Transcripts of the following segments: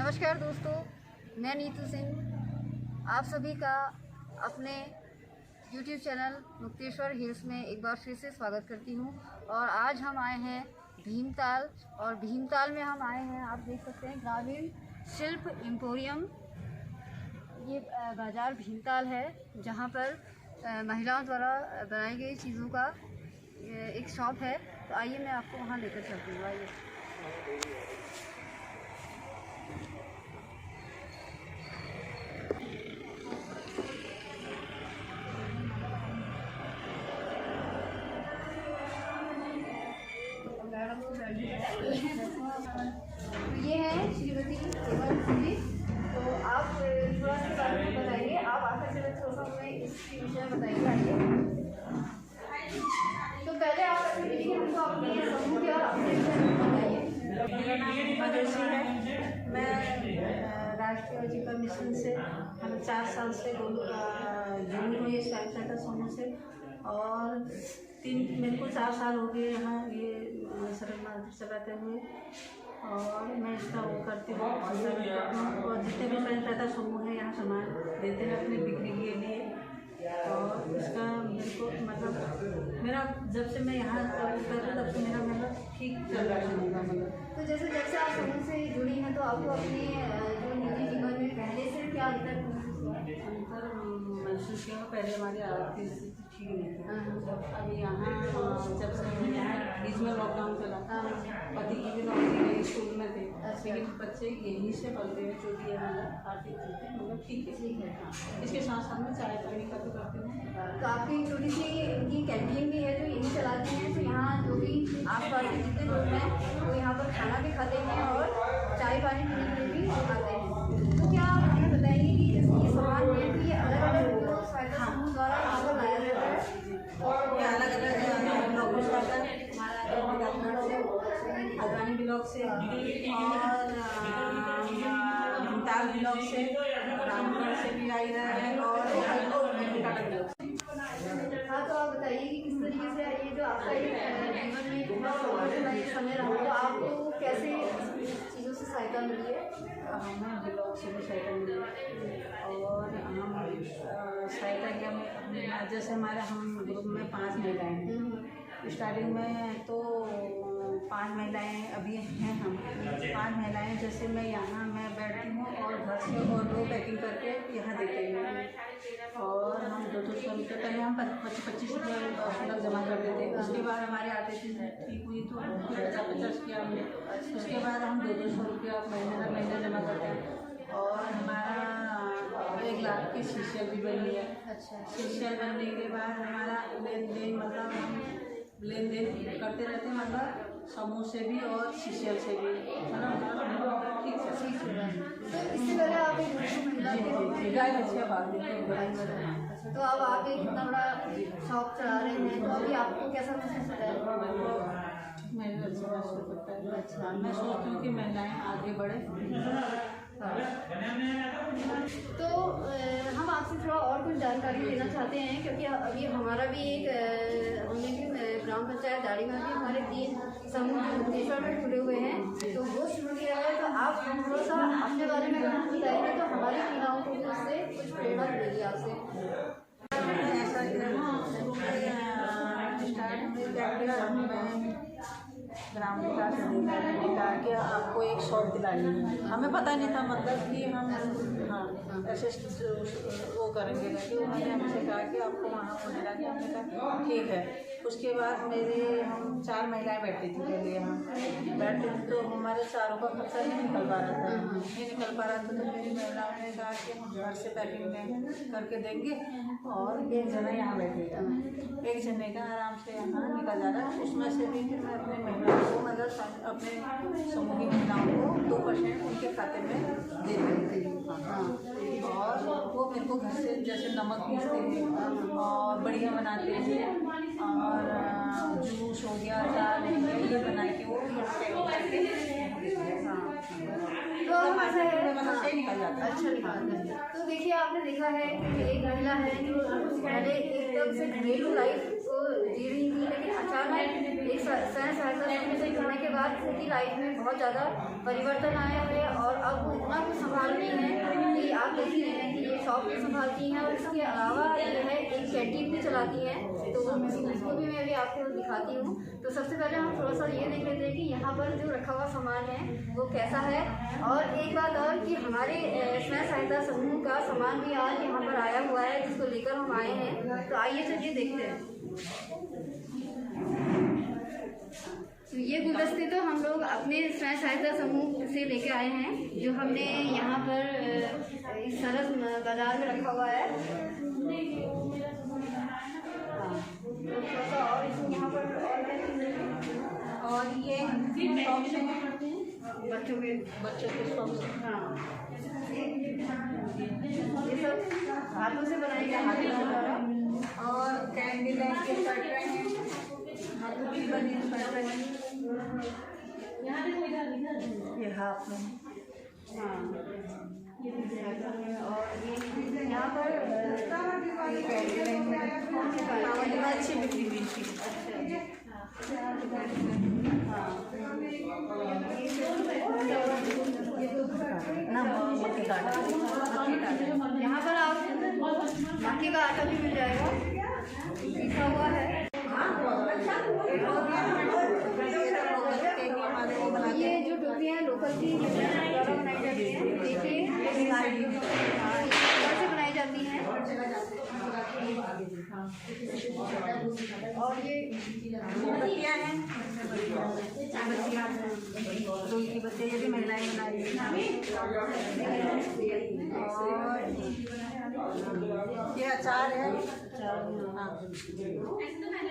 नमस्कार दोस्तों, मैं नीतू सिंह आप सभी का अपने YouTube चैनल मुक्तेश्वर हिल्स में एक बार फिर से स्वागत करती हूँ। और आज हम आए हैं भीमताल, और भीमताल में हम आए हैं, आप देख सकते हैं, ग्रामीण शिल्प एम्पोरियम। ये बाज़ार भीमताल है, जहाँ पर महिलाओं द्वारा बनाई गई चीज़ों का एक शॉप है। तो आइए मैं आपको वहाँ लेकर चलती हूँ। आइए। ये है श्रीमती जी। तो आप थोड़ा सा बारे में बताइए, आप आकर चले थोड़ा सा इसके विषय में बताइए। तो पहले आप हमको अपने समूह के और अपने विषय में बताइए। मेरा नाम मधुश्री है। मैं राष्ट्रीय आजीविका मिशन से हम 4 साल से जुड़ी हुई सहायता समूह से, और मेरे को 4 साल हो गए यहाँ ये सरल मार्केट चलाते हुए। और मैं इसका वो करती हूँ और जितने भी सहायता समूह है यहाँ सामान देते हैं अपने बिक्री के लिए। और इसका मेरे को मतलब मेरा जब से मैं यहाँ कर रही तब से मेरा मतलब ठीक चल रहा है मतलब। तो जैसे जब से आप समूह से जुड़ी हैं, तो आपको अपने जो निजी जीवन में पहले से क्या अंतर महसूस किया? पहले हमारी आर्थिक स्थिति ठीक नहीं थी। अभी यहाँ जब से मैं यहाँ बीच में लॉकडाउन चला, पति की भी नौकरी गई, स्कूल में थे, लेकिन बच्चे यहीं से पलते हुए जो भी है मतलब आर्थिक स्थिति मतलब ठीक है। हाँ, इसके साथ साथ में चाय पानी का भी करती हूँ। तो आपकी छोटी सी इनकी कैंटीन भी है जो यही चलाती हैं। तो यहाँ जो भी आस पास के जितने लोग हैं वो यहाँ पर खाना भी खाते हैं और चाय पानी पीने के लिए भी आते हैं। तो क्या आप हमें बताएंगे कि ये सामान है कि ये अलग अलग सहायता समूह द्वारा यहाँ पर लाया जाता है? और ये अलग अलग ब्लॉकों से आता है। हमारा अदानी ब्लॉक से और भीमताल ब्लॉक से, रामगढ़ से भी आई रहा है और ब्लॉक से। हाँ, तो आप बताइए कि किस तरीके से ये जो आपका जीवन में समय रहा, तो आपको कैसे चीज़ों से सहायता मिली है? हमें ब्लॉक से भी सहायता मिली और हम सहायता किया में जैसे हमारे हम ग्रुप में 5 महिलाएँ हैं। स्टार्टिंग में तो 5 महिलाएँ अभी हैं। हम 5 महिलाएँ जैसे मैं यहाँ मैं बैठती हूँ और घर से और लोग पैकिंग करके यहाँ देते हैं। और हम 200 रुपये पहले हम 25 रुपये जमा करते थे। उसके बाद हमारे आते थे ठीक हुई तो 50 किया हमने। उसके बाद हम 200 रुपया महीने जमा करते हैं। और हमारा 1 लाख की सीसीएल भी बनी है। अच्छा। सीसीएल बनने के बाद हमारा लेन देन मतलब हम लेन देन करते रहते हैं, मतलब समूह से भी और सीसीएल से भी मतलब ठीक है। तो इससे पहले आप एक गाय अच्छी बात है। अच्छा, तो अब आप एक इतना बड़ा शॉप चला रहे हैं, तो अभी आपको कैसा महसूस होता है? मैं अच्छा महसूस करता है। अच्छा, मैं सोचती हूँ कि महिलाएँ आगे बढ़े। तो हम आपसे थोड़ा और कुछ जानकारी लेना चाहते हैं, क्योंकि अभी हमारा भी एक हमने भी ग्राम पंचायत दाड़ी में भी हमारे 3 समूह मुक्तेश्वर में जुड़े हुए हैं, तो वो शुरू किया है। तो आप थोड़ा सा अपने बारे में अगर कुछ बताएंगे तो हमारी महिलाओं को भी उससे कुछ प्रेरणा मिलेगी आपसे। ऐसा ग्राम विकास अधिकारी ने कहा कि आपको एक शॉप दिलानी है। हमें पता नहीं था मतलब कि हम ऐसे वो करेंगे करके उन्होंने हमसे कहा कि आपको वहाँ वो दिला के। हमने कहा ठीक है। उसके बाद हम 4 महिलाएं बैठती थी पहले यहाँ बैठते थे, तो हमारे चारों का खर्चा नहीं निकल पा रहा था। तो मेरी महिलाओं ने कहा कि हम घर से पैकिंग करके देंगे और एक जना यहाँ बैठेगा, एक जने का आराम से यहाँ निकल जा रहा है। उसमें से भी मैं अपने महिलाओं को मतलब अपने समूह की महिलाओं को 2% उनके खाते में दे देती हूँ। हाँ, और वो मेरे को घर से जैसे नमक पीसते हैं और बढ़िया बनाते हैं, और जूस हो गया, अचार हो गया, ये बना के वो तो निकल जाता है। अच्छा निकाल है। तो देखिए, आपने देखा है कि एक महिला है जो पहले एकदम से घरेलू लाइफ को जी रही थी, लेकिन अचानक एक स्वयं सहायता समूह से जुड़ने के बाद उनकी लाइफ में बहुत ज़्यादा परिवर्तन आया है और अब इतना कुछ संभालती हैं कि आप देख ही रहे हैं कि ये शॉप भी संभालती हैं और इसके अलावा ये है एक कैंटीन भी चलाती हैं। तो उसको भी मैं अभी आपको दिखाती हूँ। तो सबसे पहले हम थोड़ा सा ये देख लेते हैं कि यहाँ पर जो रखा हुआ सामान है वो कैसा है। और एक बात और कि हमारे स्वयं सहायता समूह का सामान भी आज यहाँ पर आया हुआ है जिसको लेकर हम आए हैं। तो आइए चलिए देखते हैं। तो ये गुलदस्ते तो हम लोग अपने स्वयं सहायता समूह से लेके आए हैं, जो हमने यहाँ पर इस सरस बाजार में रखा हुआ है। और यहाँ पर और ये शौक से करते हैं बच्चों के शौक से। हाँ, ये सब हाथों से बनाए गए हैं। और कैंडल लाइट के स्वेटर हैं, हाथों की बनी स्वेटर हैं। ये हाथ में और ये यहाँ पर अच्छी बिक्री हुई थी। यहाँ पर आप मक्के का आटा भी मिल जाएगा, लिखा हुआ है। ये जो टोपियाँ लोकल की द्वारा बनाई जाती हैं, देखिए से बनाई जाती हैं। और ये बत्तियाँ हैं, रुई की बत्तियाँ, ये भी महिलाएं बना रही हैं। और ये अचार है, हाँ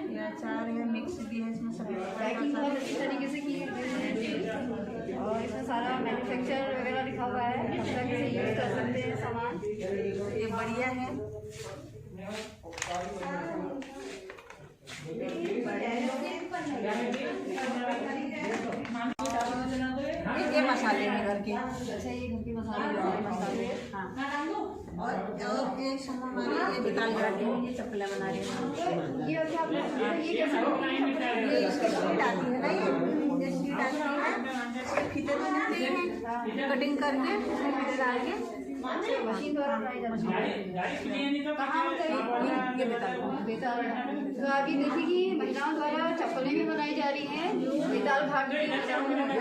ये अचार है, मिक्स भी है, इसमें सब पैकिंग बहुत अच्छी तरीके से की है। और इसमें सारा मैन्युफैक्चर वगैरह लिखा हुआ है, किस तरह से यूज़ कर सकते हैं सामान। ये बढ़िया है। ये मसाले हैं घर के। अच्छा, ये घर के मसाले। हाँ, और एक हमारी ये बिताल घाटी में ये चप्पलें बना रही हैं। ये क्या ये कैसे ये इसकी शीट आती है ना, ये शीट आती है, फीते बनाते हैं, कटिंग करके फीते डाल के मशीन द्वारा बनाई जाती है। कहाँ होता है ये बेताल? तो अभी देखिए कि महिलाओं द्वारा चप्पलें भी बनाई जा रही हैं जो बेताल घाट में और ये क्या बना हुआ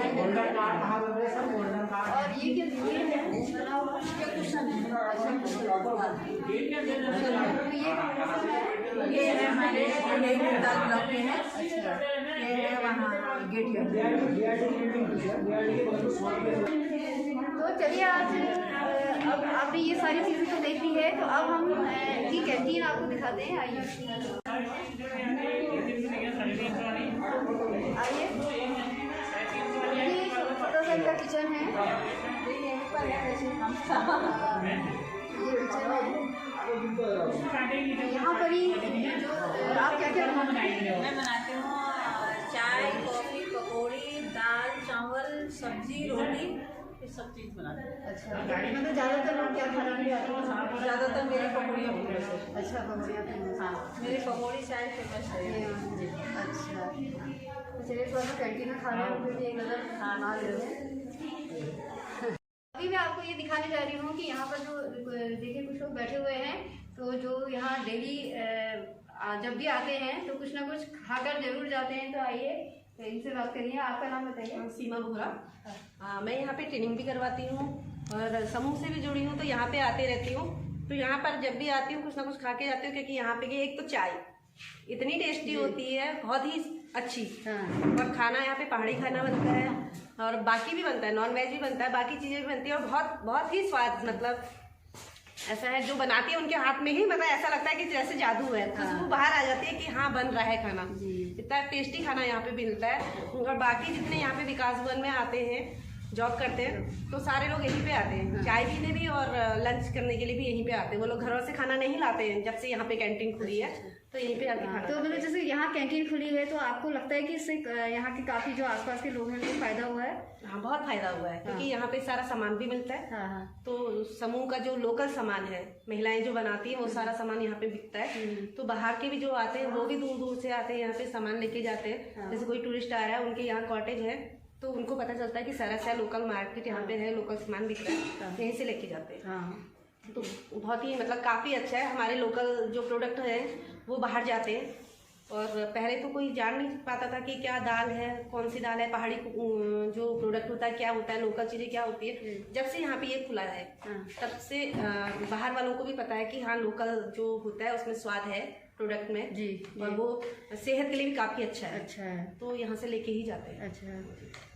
ये है हमारे बेताल ब्लॉक में है। ये है वहाँ गेट। तो चलिए आज अब आपने ये सारी चीज़ें तो देख ली है, तो अब हम की कैंटीन आपको दिखाते हैं। आइए ये छोटा सा इनका किचन है। ये किचन है, यहाँ पर ही जो आप क्या क्या बनाते हैं? मैं बनाती हूँ चाय, कॉफ़ी, पकौड़ी, दाल, चावल, सब्जी, रोटी, ये सब चीज़ बनाते हैं। अच्छा, मतलब ज़्यादातर लोग क्या खाना भी आते हैं? ज़्यादातर मेरी पकौड़ियाँ फेमस है। अच्छा, पकौड़ियाँ फेमस। हाँ, मेरी पकौड़ी चाय फेमस है। अच्छा, तो चलिए थोड़ा सा कैंटीन में खाने में एक नज़र मार लेते हैं। अभी मैं आपको ये दिखाने जा रही हूँ कि यहाँ पर जो देखिए कुछ लोग बैठे हुए हैं, तो जो यहाँ डेली जब भी आते हैं तो कुछ ना कुछ खाकर जरूर जाते हैं। तो आइए तो इनसे बात करिए। आपका नाम बताइए। सीमा बोहरा। मैं यहाँ पे ट्रेनिंग भी करवाती हूँ और समूह से भी जुड़ी हूँ, तो यहाँ पे आते रहती हूँ। तो यहाँ पर जब भी आती हूँ कुछ ना कुछ खा के जाती हूँ, क्योंकि यहाँ पे एक तो चाय इतनी टेस्टी होती है, बहुत ही अच्छी। हाँ। और खाना यहाँ पे पहाड़ी खाना बनता है और बाकी भी बनता है, नॉन वेज भी बनता है, बाकी चीज़ें भी बनती है और बहुत बहुत ही स्वाद, मतलब ऐसा है जो बनाती है उनके हाथ में ही, मतलब ऐसा लगता है कि जैसे जादू है। खुशबू बाहर आ जाती है कि हाँ बन रहा है खाना। इतना टेस्टी खाना यहाँ पे मिलता है। और बाकी जितने यहाँ पे विकास भवन में आते हैं, जॉब करते हैं, तो सारे लोग यहीं पे आते हैं, चाय पीने भी और लंच करने के लिए भी यहीं पे आते हैं। वो लोग घरों से खाना नहीं लाते हैं। जब से यहाँ पे कैंटीन खुली है तो यहीं पे आके खाना। तो मतलब जैसे यहाँ कैंटीन खुली है तो आपको लगता है कि इससे यहाँ के काफी जो आसपास के लोग हैं उनको फायदा हुआ है? हाँ, बहुत फायदा हुआ है, क्योंकि यहाँ पे सारा सामान भी मिलता है। हाँ, हाँ। तो समूह का जो लोकल सामान है, महिलाएं जो बनाती हैं, वो सारा सामान यहाँ पे बिकता है। तो बाहर के भी जो आते हैं वो भी दूर दूर से आते हैं, यहाँ पे सामान लेके जाते हैं। जैसे कोई टूरिस्ट आ रहा है, उनके यहाँ कॉटेज है, तो उनको पता चलता है कि सरस है, लोकल मार्केट यहाँ पे है, लोकल सामान बिक रहा है, यहीं से लेके जाते हैं। हाँ तो बहुत ही मतलब काफ़ी अच्छा है। हमारे लोकल जो प्रोडक्ट है वो बाहर जाते हैं, और पहले तो कोई जान नहीं पाता था कि क्या दाल है, कौन सी दाल है, पहाड़ी जो प्रोडक्ट होता है क्या होता है, लोकल चीज़ें क्या होती है। जब से यहाँ पे ये खुला है तब से बाहर वालों को भी पता है कि हाँ लोकल जो होता है उसमें स्वाद है प्रोडक्ट में जी, और वो सेहत के लिए भी काफ़ी अच्छा है। अच्छा है। तो यहाँ से लेके ही जाते हैं। अच्छा,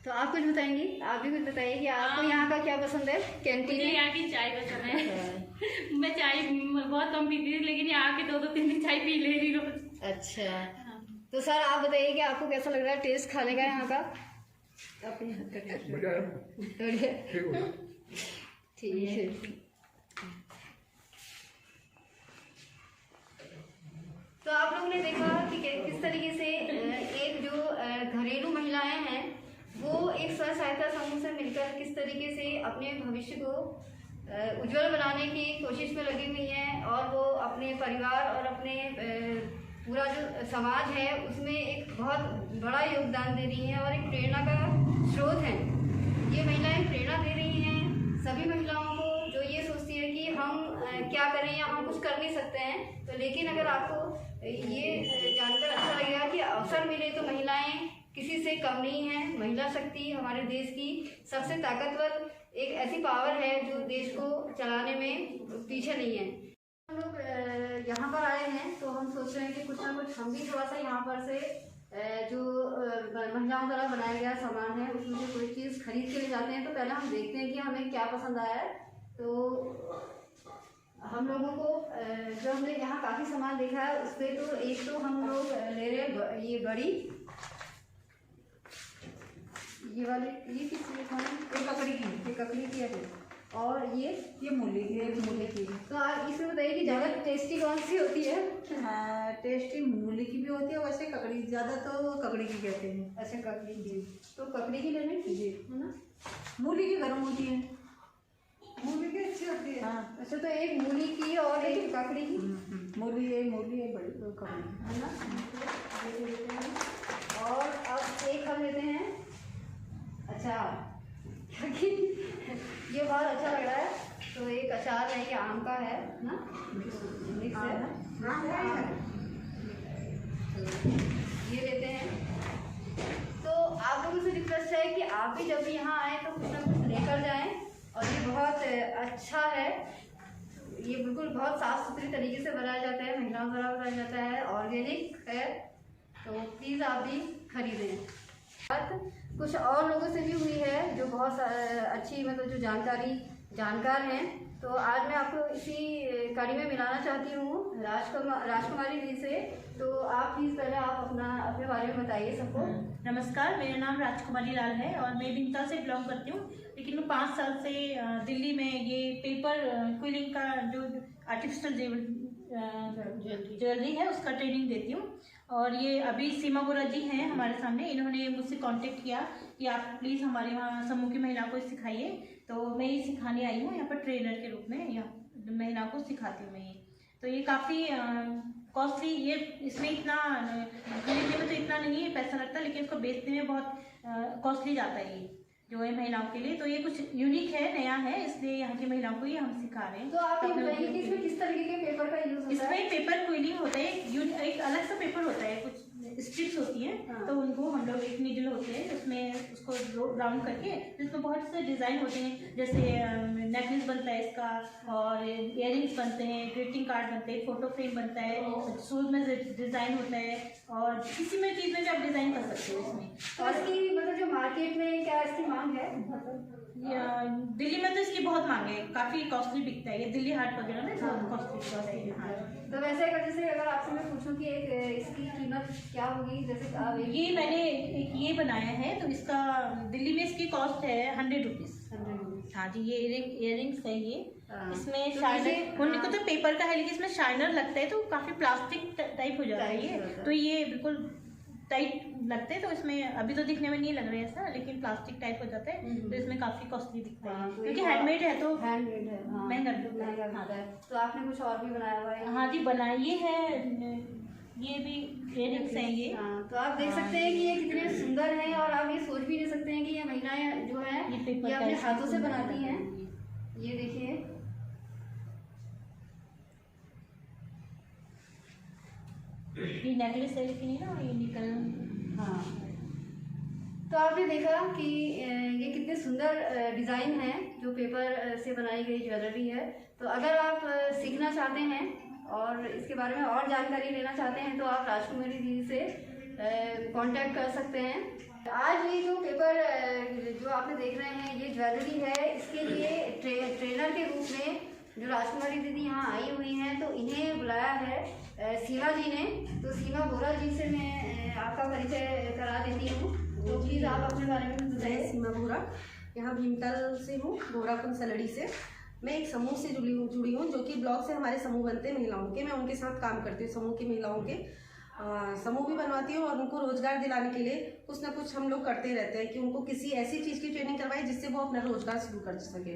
तो आप कुछ बताएंगी? आप भी कुछ बताइए कि आपको यहाँ का क्या पसंद है कैंटीन मुझे में? यहाँ की चाय पसंद है। मैं चाय बहुत कम पीती थी, लेकिन यहाँ के 2-3 दिन चाय पी ले रही रोज। अच्छा, तो सर आप बताइए कि आपको कैसा लग रहा है टेस्ट खाने का यहाँ का? अपने हाथ का टेस्ट। बढ़िया, ठीक है। तो आप लोगों ने देखा कि किस तरीके से एक जो घरेलू महिलाएं हैं वो एक स्व सहायता समूह से मिलकर किस तरीके से अपने भविष्य को उज्जवल बनाने की कोशिश में लगी हुई हैं, और वो अपने परिवार और अपने पूरा जो समाज है उसमें एक बहुत बड़ा योगदान दे रही हैं और एक प्रेरणा का स्रोत हैं। ये महिलाएं प्रेरणा दे रही हैं सभी महिलाओं को जो ये सोचती है कि हम क्या करें या हम कुछ कर नहीं सकते हैं। तो लेकिन अगर आपको ये जानकर अच्छा लगेगा कि अवसर मिले तो महिलाएं किसी से कम नहीं हैं। महिला शक्ति हमारे देश की सबसे ताकतवर एक ऐसी पावर है जो देश को चलाने में पीछे नहीं है। हम लोग यहाँ पर आए हैं तो हम सोच रहे हैं कि कुछ ना कुछ हम भी थोड़ा सा यहाँ पर से जो महिलाओं द्वारा बनाया गया सामान है उसमें से कोई चीज़ खरीद के ले जाते हैं। तो पहले हम देखते हैं कि हमें क्या पसंद आया है। तो हम लोगों को जो हमने यहाँ काफ़ी सामान देखा है उस पर तो एक तो हम लोग ले रहे हैं ये बड़ी, ये वाली, ये किस चीज़ का है? ये ककड़ी की, ये ककड़ी की है, और ये मूली की, मूली की। तो आप इसमें बताइए कि ज़्यादा टेस्टी कौन सी होती है? टेस्टी मूली की भी होती है, वैसे ककड़ी ज़्यादा तो ककड़ी की कहते हैं। अच्छा, ककड़ी की, तो ककड़ी की लेने जी है ना। मूली की गर्म होती है। मूली की अच्छी होती है। हाँ। अच्छा, तो एक मूली की और एक ककड़ी की मूली है बड़ी ककड़ी है ना। ये लेते हैं और अब एक हम लेते हैं। अच्छा, क्योंकि ये बहुत अच्छा लग रहा है तो एक अचार है, ये आम का है ना, मिक्स है ना, ये लेते हैं। तो आप लोगों से रिक्वेस्ट है कि आप भी जब भी यहाँ आए तो कुछ ना कुछ लेकर जाएं, और ये बहुत अच्छा है। ये बिल्कुल बहुत साफ़ सुथरी तरीके से बनाया जाता है, महिलाओं द्वारा बनाया जाता है, ऑर्गेनिक है, तो प्लीज़ आप भी खरीदें। बात कुछ और लोगों से भी हुई है जो बहुत अच्छी मतलब जो जानकार हैं। तो आज मैं आपको इसी कड़ी में मिलाना चाहती हूँ राजकुमारी जी से। तो आप प्लीज़ पहले आप अपने बारे में बताइए सबको। नमस्कार, मेरा नाम राजकुमारी लाल है और मैं बिंता से बिलोंग करती हूँ, लेकिन मैं 5 साल से दिल्ली में ये पेपर क्विलिंग का जो आर्टिफिशियल ज्वेलरी है उसका ट्रेनिंग देती हूँ। और ये अभी सीमा बोरा जी हैं हमारे सामने, इन्होंने मुझसे कांटेक्ट किया कि आप प्लीज़ हमारे वहाँ समूह की महिलाओं को सिखाइए। तो मैं ये सिखाने आई हूँ यहाँ पर ट्रेनर के रूप में, या महिलाओं को सिखाती हूँ मैं ये। तो ये काफ़ी कॉस्टली, ये इसमें इतना खरीदने में तो इतना नहीं पैसा लगता, लेकिन इसको बेचने में बहुत कॉस्टली जाता है ये जो है महिलाओं के लिए। तो ये कुछ यूनिक है, नया है, इसलिए यहाँ की महिलाओं को ये हम सिखा रहे हैं। तो आप ये बताइए कि इसमें किस तरीके के पेपर का यूज़ होता है? इसमें पेपर क्विलिंग होता है, एक अलग सा पेपर होता है, कुछ स्ट्रिप्स होती हैं। हाँ। तो उनको हम लोग एक नीडल होते हैं उसमें उसको राउंड करके जिसमें बहुत से डिज़ाइन होते हैं, जैसे नेकलेस बनता है इसका, और इयररिंग्स बनते हैं, ग्रीटिंग कार्ड बनते हैं, फोटो फ्रेम बनता है, शूज में डिज़ाइन होता है, और किसी में चीज़ में भी आप डिज़ाइन कर सकते हो इसमें। और इसकी मतलब जो मार्केट में क्या इसकी मांग है? दिल्ली में तो इसकी बहुत मांग है, काफ़ी कॉस्टली बिकता है ये, दिल्ली हाट वगैरह में बहुत कॉस्टली है। हाँ। तो वैसे अगर जैसे अगर आपसे मैं पूछूं कि एक इसकी कीमत क्या होगी, जैसे आप ये मैंने एक ये बनाया है तो इसका दिल्ली में इसकी कॉस्ट है 100 रुपीज़। हाँ जी, ये इयररिंग्स है ये। इसमें तो शाइनर, उनको तो पेपर का है लेकिन इसमें शाइनर लगता है तो काफ़ी प्लास्टिक टाइप हो जाता है ये। तो ये बिल्कुल टाइट लगते हैं, तो इसमें अभी तो दिखने में नहीं लग रहा है ऐसा, लेकिन प्लास्टिक टाइप हो जाता है तो इसमें काफ़ी कॉस्टली दिखता है, क्योंकि हैंडमेड है तो हैंडमेड है, महंगा मिलता है। तो आपने कुछ और भी बनाया हुआ है? हाँ जी, बनाइए है ये भी इयरिंग्स हैं ये। हाँ, तो आप देख सकते हैं कि ये कितने सुंदर हैं और आप ये सोच भी नहीं सकते हैं कि ये महिलाएं जो है ये पेपर ये अपने का हाथों से बनाती हैं। ये देखिए, ये नेकलेस है लेकिन ये ना ये निकल। हाँ, तो आपने देखा कि ये कितने सुंदर डिज़ाइन है जो पेपर से बनाई गई ज्वेलरी है। तो अगर आप सीखना चाहते हैं और इसके बारे में और जानकारी लेना चाहते हैं तो आप राजकुमारी दीदी से कांटेक्ट कर सकते हैं। आज ये जो पेपर जो आपने देख रहे हैं ये ज्वेलरी है, इसके लिए ट्रेनर के रूप में जो राजकुमारी दीदी यहाँ आई हुई हैं तो इन्हें बुलाया है सीमा जी ने। तो सीमा बोरा जी से मैं आपका परिचय करा देती हूँ, तो प्लीज़ आप अपने बारे में मैं बताइए। सीमा बोरा यहाँ भीमताल से हूँ, बोराकुंड सलड़ी से। मैं एक समूह से जुड़ी हूँ जो कि ब्लॉक से हमारे समूह बनते हैं महिलाओं के। मैं उनके साथ काम करती हूँ, समूह की महिलाओं के समूह भी बनवाती हूँ और उनको रोजगार दिलाने के लिए कुछ ना कुछ हम लोग करते रहते हैं कि उनको किसी ऐसी चीज़ की ट्रेनिंग करवाएं जिससे वो अपना रोजगार शुरू कर सके।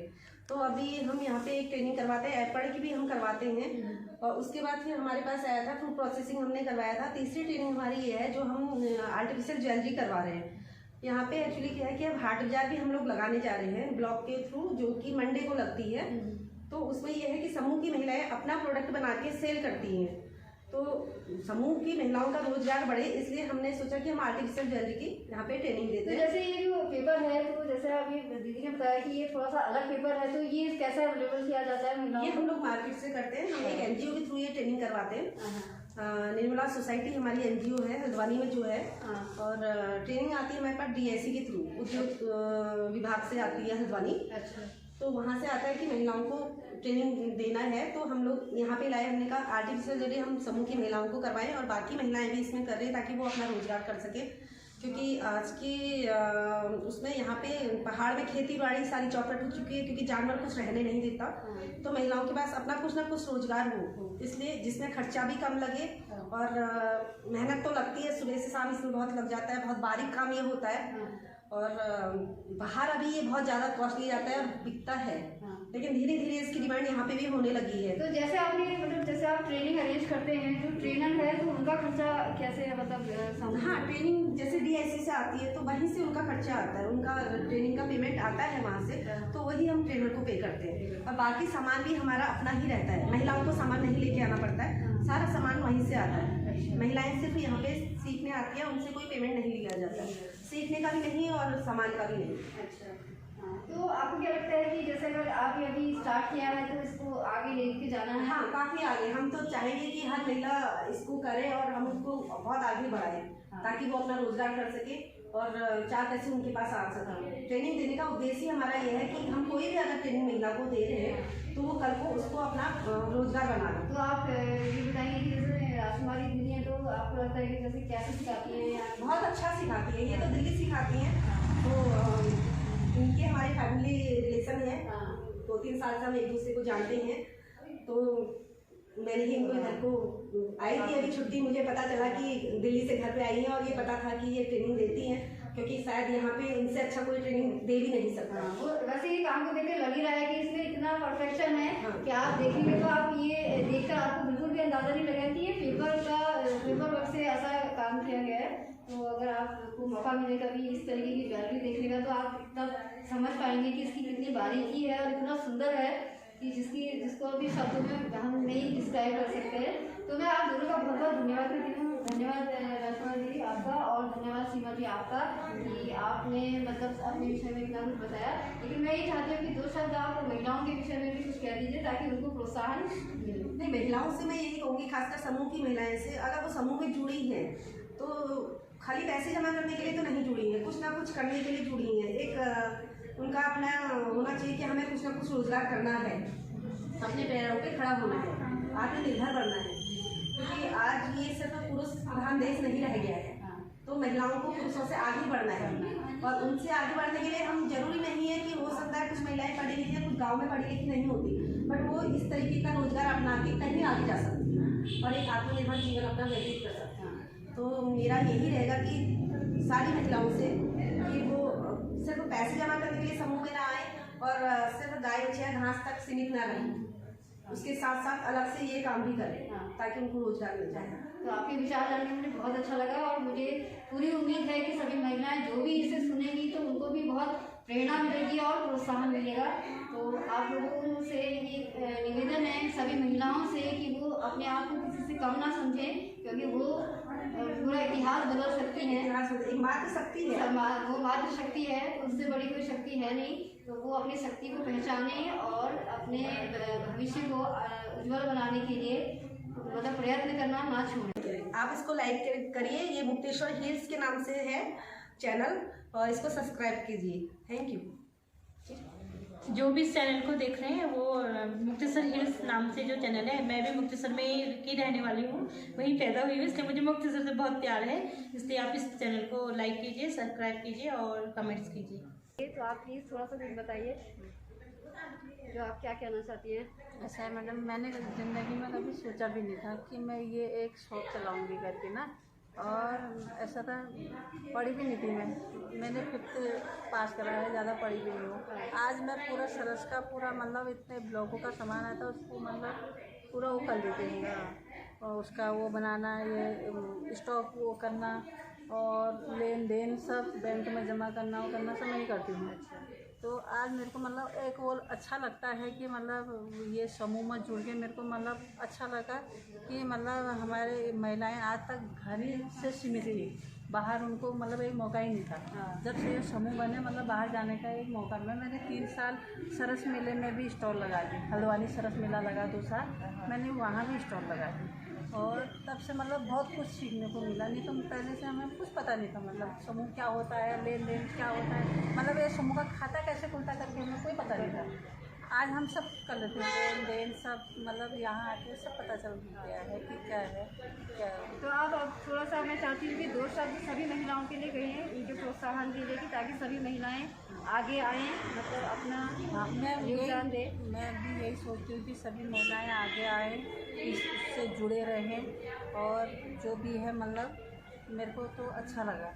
तो अभी हम यहाँ पे एक ट्रेनिंग करवाते हैं, एपड़ की भी हम करवाते हैं। और उसके बाद फिर हमारे पास आया था फूड प्रोसेसिंग हमने करवाया था। तीसरी ट्रेनिंग हमारी ये है जो हम आर्टिफिशियल ज्वेलरी करवा रहे हैं। यहाँ पे एक्चुअली क्या है कि अब हाट बाजार भी हम लोग लगाने जा रहे हैं ब्लॉक के थ्रू, जो कि मंडे को लगती है। तो उसमें यह है कि समूह की महिलाएं अपना प्रोडक्ट बना के सेल करती हैं, तो समूह की महिलाओं का रोजगार बढ़े, इसलिए हमने सोचा कि हम आर्टिफिशियल ज्वेलरी की यहाँ पे ट्रेनिंग देते तो हैं। जैसे ये जो पेपर है, तो जैसे अभी दीदी ने बताया कि ये थोड़ा सा अलग पेपर है, तो ये कैसे अवेलेबल किया जाता है महिलाओं ये को? हम लोग मार्केट से करते हैं, हम एक एनजीओ के थ्रू ये ट्रेनिंग करवाते हैं। निर्मला सोसाइटी हमारी एनजीओ है हल्द्वानी में जो है, और ट्रेनिंग आती है हमारे पास डीएससी के थ्रू, उद्योग विभाग से आती है हल्द्वानी। अच्छा, तो वहाँ से आता है कि महिलाओं को ट्रेनिंग देना है, तो हम लोग यहाँ पे लाए। हमने कहा आर्टिफिशियल ज्वेलरी हम समूह की महिलाओं को करवाएं और बाकी महिलाएं भी इसमें कर रही हैं ताकि वो अपना रोजगार कर सके। क्योंकि आज की उसमें यहाँ पे पहाड़ में खेती बाड़ी सारी चौपट हो चुकी है, क्योंकि जानवर कुछ रहने नहीं देता। तो महिलाओं के पास अपना कुछ ना कुछ रोजगार हो, इसलिए जिसमें खर्चा भी कम लगे और मेहनत तो लगती है, सुबह से शाम इसमें बहुत लग जाता है, बहुत बारीक काम ये होता है। और बाहर अभी ये बहुत ज़्यादा कॉस्टली जाता है और बिकता है, लेकिन धीरे धीरे इसकी डिमांड यहाँ पे भी होने लगी है। तो जैसे आपने मतलब जैसे आप ट्रेनिंग अरेंज करते हैं, जो ट्रेनर है तो उनका खर्चा कैसे है, मतलब हाँ, ट्रेनिंग जैसे डीआईसी से आती है तो वहीं से उनका खर्चा आता है, उनका ट्रेनिंग का पेमेंट आता है वहाँ से, तो वही हम ट्रेनर को पे करते हैं। और बाकी सामान भी हमारा अपना ही रहता है, महिलाओं को सामान नहीं लेके आना पड़ता है, सारा सामान वहीं से आता है। महिलाएं सिर्फ यहाँ पे सीखने आती है, उनसे कोई पेमेंट नहीं लिया जाता, सीखने का भी नहीं और सामान का भी नहीं। अच्छा, तो आपको क्या लगता है कि जैसे अगर आपने अभी स्टार्ट किया है तो इसको आगे लेके जाना है? हाँ, काफ़ी आगे। हम तो चाहेंगे कि हर महिला इसको करे और हम उसको बहुत आगे बढ़ाएं, ताकि वो अपना रोजगार कर सके और चार पैसे उनके पास आ सकें। ट्रेनिंग देने का उद्देश्य हमारा यह है कि हम कोई भी अगर ट्रेनिंग महिला को दे रहे हैं तो वो कल को उसको अपना रोजगार बनाना। तो आप ये बताइए कि जैसे राजकुमारी दीदी है, तो आपको लगता है कि जैसे कैसे सिखाती है या बहुत अच्छा सिखाती है, ये तो दिल्ली सिखाती हैं। तो इनके हमारे फैमिली रिलेशन है, 2-3 साल से हम एक दूसरे को जानते हैं। तो मैंने ही इनको घर को आई थी अभी छुट्टी, मुझे पता चला कि दिल्ली से घर पे आई हैं और ये पता था कि ये ट्रेनिंग देती हैं, क्योंकि शायद यहाँ पे इनसे अच्छा कोई ट्रेनिंग दे भी नहीं सकता। वो वैसे ये काम को देख लग ही रहा है कि इसमें इतना परफेक्शन है कि आप देखेंगे तो आप ये देखकर आपको बिल्कुल भी अंदाजा नहीं लगेगा कि ये पेपर वर्क से ऐसा काम किया गया है। तो अगर आपको मौका मिले कभी इस तरीके की ज्वेलरी देखने का, तो आप इतना समझ पाएंगे कि इसकी कितनी बारीकी है और इतना सुंदर है कि जिसको अभी शब्दों में हम नहीं डिस्क्राइब कर सकते हैं। तो मैं आप दोनों का बहुत बहुत धन्यवाद करती हूँ। धन्यवाद राजकुमार जी आपका, और धन्यवाद सीमा जी आपका कि आपने मतलब अपने विषय में इतना कुछ बताया। लेकिन मैं ये चाहती हूँ कि 2 शब्द आप महिलाओं के विषय में भी कुछ कह दीजिए ताकि उनको प्रोत्साहन मिले। नहीं, महिलाओं से मैं यही कहूँगी, खासकर समूह की महिलाएं से, अगर वो समूह में जुड़ी हैं तो खाली पैसे जमा करने के लिए तो नहीं जुड़ी हैं, कुछ ना कुछ करने के लिए जुड़ी हैं। एक उनका अपना होना चाहिए कि हमें कुछ ना कुछ रोजगार करना है, अपने पैरों पे खड़ा होना है, आत्मनिर्भर बनना है। क्योंकि आज ये सिर्फ पुरुष प्रधान देश नहीं रह गया है, तो महिलाओं को पुरुषों से आगे बढ़ना है। और उनसे आगे बढ़ने के लिए हम जरूरी नहीं है कि हो सकता है कुछ महिलाएं पढ़ी लिखी हैं, कुछ गाँव में पढ़ी लिखी नहीं होती, बट वो इस तरीके का रोजगार अपना के कहीं आगे जा सकती है और एक आत्मनिर्भर जीवन अपना व्यतीत कर सकती है। तो मेरा यही रहेगा कि सारी महिलाओं से कि वो सिर्फ पैसे जमा करने के लिए समूह में ना आए और सिर्फ गाय बछिया घास तक सीमित ना रहें। उसके साथ साथ अलग से ये काम भी करें हाँ। ताकि उनको रोजगार मिल जाए। तो आपके विचार जान के मुझे बहुत अच्छा लगा और मुझे पूरी उम्मीद है कि सभी महिलाएं जो भी इसे सुनेंगी तो उनको भी बहुत प्रेरणा मिलेगी और प्रोत्साहन मिलेगा। तो आप लोगों से ये निवेदन है सभी महिलाओं से कि वो अपने आप को किसी से कम ना समझें, क्योंकि वो पूरा इतिहास बदल सकती हैं। एक मात्र शक्ति है, वो मात्र शक्ति है, उससे बड़ी कोई शक्ति है नहीं। तो वो अपनी शक्ति को पहचाने और अपने भविष्य को उज्जवल बनाने के लिए मतलब प्रयत्न करना ना छोड़ें। आप इसको लाइक करिए, ये मुक्तेश्वर हिल्स के नाम से है चैनल, और इसको सब्सक्राइब कीजिए। Thank you. जो भी इस चैनल को देख रहे हैं वो मुक्तेश्वर हिल्स नाम से जो चैनल है, मैं भी मुक्तेश्वर में की रहने वाली हूँ, वहीं पैदा हुई हूँ, इसलिए मुझे मुक्तेश्वर से बहुत प्यार है। इसलिए आप इस चैनल को लाइक कीजिए, सब्सक्राइब कीजिए और कमेंट्स कीजिए। तो आप प्लीज़ थोड़ा सा कुछ बताइए जो आप क्या कहना चाहती हैं। ऐसा है मैडम, मैंने ज़िंदगी में कभी सोचा भी नहीं था कि मैं ये एक शॉप चलाऊंगी करके ना, और ऐसा था पढ़ी भी नहीं थी मैंने 5th पास करा है, ज़्यादा पढ़ी भी नहीं हूँ। आज मैं पूरा सरस का पूरा मतलब इतने ब्लॉकों का सामान आता है उसको मतलब पूरा वो कर देती हूँ, और उसका वो बनाना, ये स्टॉक वो करना और लेन देन सब बैंक में जमा करना वो करना सब मैं ही करती हूँ। तो आज मेरे को मतलब एक वो अच्छा लगता है कि मतलब ये समूह में जुड़ के मेरे को मतलब अच्छा लगा कि मतलब हमारे महिलाएं आज तक घर ही से सीमित थी, बाहर उनको मतलब एक मौका ही नहीं था। जब से ये समूह बने मतलब बाहर जाने का एक मौका मिला। मैंने 3 साल सरस मेले में भी स्टॉल लगा दी, हल्द्वानी सरस मेला लगा 2 साल, मैंने वहाँ भी स्टॉल लगा दी, और तब से मतलब बहुत कुछ सीखने को मिला। नहीं तो पहले से हमें कुछ पता नहीं था मतलब समूह क्या होता है, लेन देन क्या होता है, मतलब ये समूह का खाता कैसे खुलता करके हमें कोई पता नहीं था। आज हम सब कर लेते हैं, लेन देन सब मतलब यहाँ आके सब पता चल गया है कि क्या है क्या है। तो आप अब थोड़ा सा मैं चाहती हूँ कि 2 शब्द सभी महिलाओं के लिए कहिए, इनको प्रोत्साहन दीजिए कि ताकि सभी महिलाएं आगे आएँ, मतलब अपना मैं योगदान दें। मैं भी यही सोचती हूँ कि सभी महिलाएं आगे आएँ, इससे जुड़े रहें, और जो भी है मतलब मेरे को तो अच्छा लगा।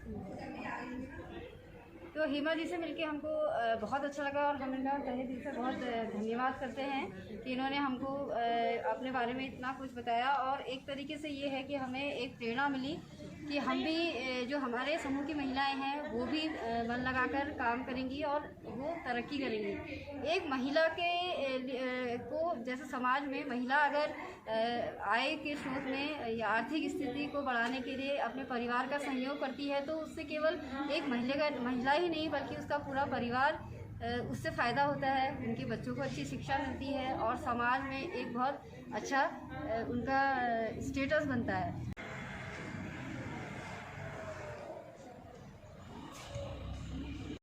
तो हिमा जी से मिलके हमको बहुत अच्छा लगा और हम इनका तहे दिल से बहुत धन्यवाद करते हैं कि इन्होंने हमको अपने बारे में इतना कुछ बताया, और एक तरीके से ये है कि हमें एक प्रेरणा मिली कि हम भी जो हमारे समूह की महिलाएं हैं वो भी मन लगाकर काम करेंगी और वो तरक्की करेंगी। एक महिला के को जैसे समाज में महिला अगर आय के स्रोत में या आर्थिक स्थिति को बढ़ाने के लिए अपने परिवार का सहयोग करती है तो उससे केवल एक महिला ही नहीं बल्कि उसका पूरा परिवार उससे फ़ायदा होता है। उनके बच्चों को अच्छी शिक्षा मिलती है और समाज में एक बहुत अच्छा उनका स्टेटस बनता है।